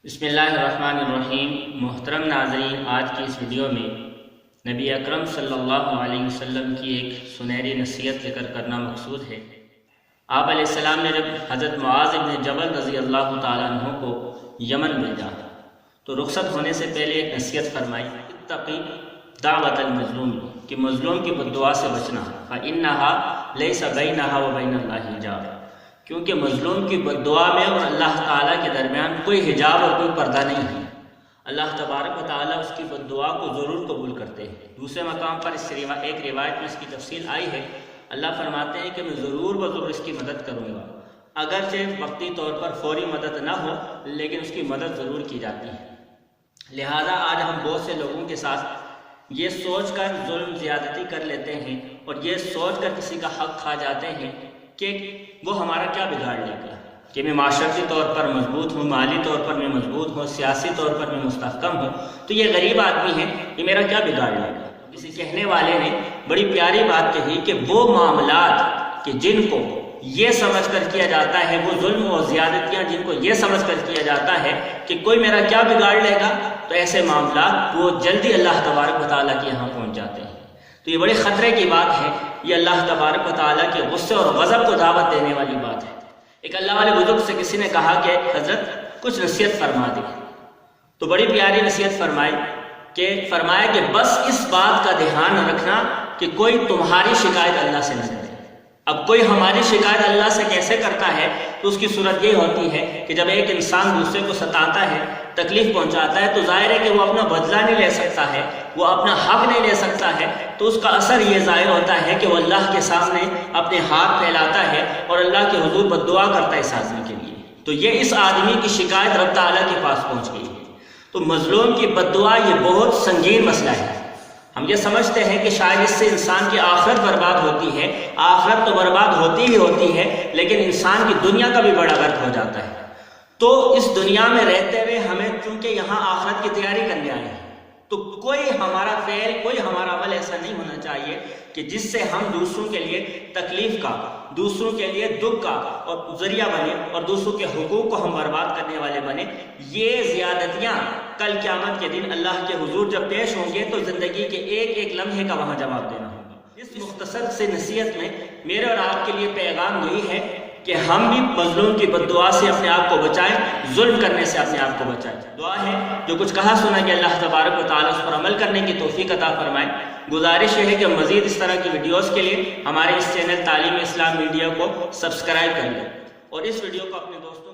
بسم اللہ الرحمن الرحیم۔ محترم ناظرین، آج کی اس ویڈیو میں نبی اکرم صلی اللہ علیہ وسلم کی ایک سنہری نصیحت ذکر کرنا مقصود ہے۔ آپ علیہ السلام نے جب حضرت معاذ بن جبل رضی اللہ تعالیٰ عنہ کو یمن بھیجا تو رخصت ہونے سے پہلے ایک نصیحت فرمائی، اتقی دعوت المظلوم، کہ مظلوم کی بد دعا سے بچنا، فإنہا لیس بینہا وبین اللہ حجاب، کیونکہ مظلوم کی بد دعا میں اور اللہ تعالیٰ کے درمیان کوئی حجاب اور کوئی پردہ نہیں ہے۔ اللہ تبارک و تعالیٰ اس کی بد دعا کو ضرور قبول کرتے ہیں۔ دوسرے مقام پر ایک روایت میں اس کی تفصیل آئی ہے، اللہ فرماتے ہیں کہ میں ضرور بضرور اس کی مدد کروں گا، اگرچہ وقتی طور پر فوری مدد نہ ہو لیکن اس کی مدد ضرور کی جاتی ہے۔ لہٰذا آج ہم بہت سے لوگوں کے ساتھ یہ سوچ کر ظلم زیادتی کر لیتے ہیں اور یہ سوچ کر کسی کا حق کھا جاتے ہیں کہ وہ ہمارا کیا بگاڑ لے گا، کہ میں معاشرتی طور پر مضبوط ہوں، مالی طور پر میں مضبوط ہوں، سیاسی طور پر میں مستحکم ہوں، تو یہ غریب آدمی ہے، یہ میرا کیا بگاڑ لے گا۔ کسی کہنے والے نے بڑی پیاری بات کہی کہ وہ معاملات کہ جن کو یہ سمجھ کر کیا جاتا ہے، وہ ظلم و زیادتیاں جن کو یہ سمجھ کر کیا جاتا ہے کہ کوئی میرا کیا بگاڑ لے گا، تو ایسے معاملات وہ جلدی اللہ تبارک و تعالیٰ کے یہاں پہنچ جاتے ہیں۔ تو یہ بڑے خطرے کی بات ہے، یہ اللہ تبارک و تعالیٰ کے غصے اور غضب کو دعوت دینے والی بات ہے۔ ایک اللہ والے بزرگ سے کسی نے کہا کہ حضرت کچھ نصیحت فرما دے، تو بڑی پیاری نصیحت فرمایا کہ بس اس بات کا دھیان رکھنا کہ کوئی تمہاری شکایت اللہ سے نہ کرے۔ اب کوئی ہماری شکایت اللہ سے کیسے کرتا ہے تو اس کی صورت یہ ہوتی ہے کہ جب ایک انسان دوسرے کو ستاتا ہے، تکلیف پہنچاتا ہے، تو ظاہر ہے کہ وہ اپنا بدلہ نہیں لے سکتا ہے، وہ اپنا حق نہیں لے سکتا ہے، تو اس کا اثر یہ ظاہر ہوتا ہے کہ وہ اللہ کے سامنے اپنے ہاتھ پھیلاتا ہے اور اللہ کے حضور بد دعا کرتا ہے اس آدمی کے لیے۔ تو یہ اس آدمی کی شکایت رب تعالیٰ کے پاس پہنچ گئی ہے۔ تو مظلوم کی بد دعا یہ بہت سنگین مسئلہ ہے۔ ہم یہ سمجھتے ہیں کہ شاید اس سے انسان کی آخرت برباد ہوتی ہے، آخرت تو برباد ہوتی ہی ہوتی ہے، لیکن انسان کی دنیا کا بھی بڑا غرق ہو جاتا ہے۔ تو اس دنیا میں رہتے ہوئے ہمیں چونکہ یہاں آخرت کی تیاری کرنے آئے ہیں، تو کوئی ہمارا فعل، کوئی ہمارا عمل ایسا نہیں ہونا چاہیے کہ جس سے ہم دوسروں کے لیے تکلیف کا، دوسروں کے لیے دکھ کا اور ذریعہ بنے اور دوسروں کے حقوق کو ہم برباد کرنے والے بنے۔ یہ زیادتیاں کل قیامت کے دن اللہ کے حضور جب پیش ہوں گے تو زندگی کے ایک ایک لمحے کا وہاں جواب دینا ہوگا۔ اس مختصر سے نصیحت میں میرے اور آپ کے لیے پیغام یہی ہے کہ ہم بھی مظلوم کی بد دعا سے اپنے آپ کو بچائیں، ظلم کرنے سے اپنے آپ کو بچائیں۔ دعا ہے جو کچھ کہا سنا کہ اللہ تبارک و تعالیٰ اس پر عمل کرنے کی توفیق عطا فرمائے۔ گزارش یہ ہے کہ مزید اس طرح کی ویڈیوز کے لیے ہمارے اس چینل تعلیم اسلام میڈیا کو سبسکرائب کر لیں اور اس ویڈیو کو اپنے دوستوں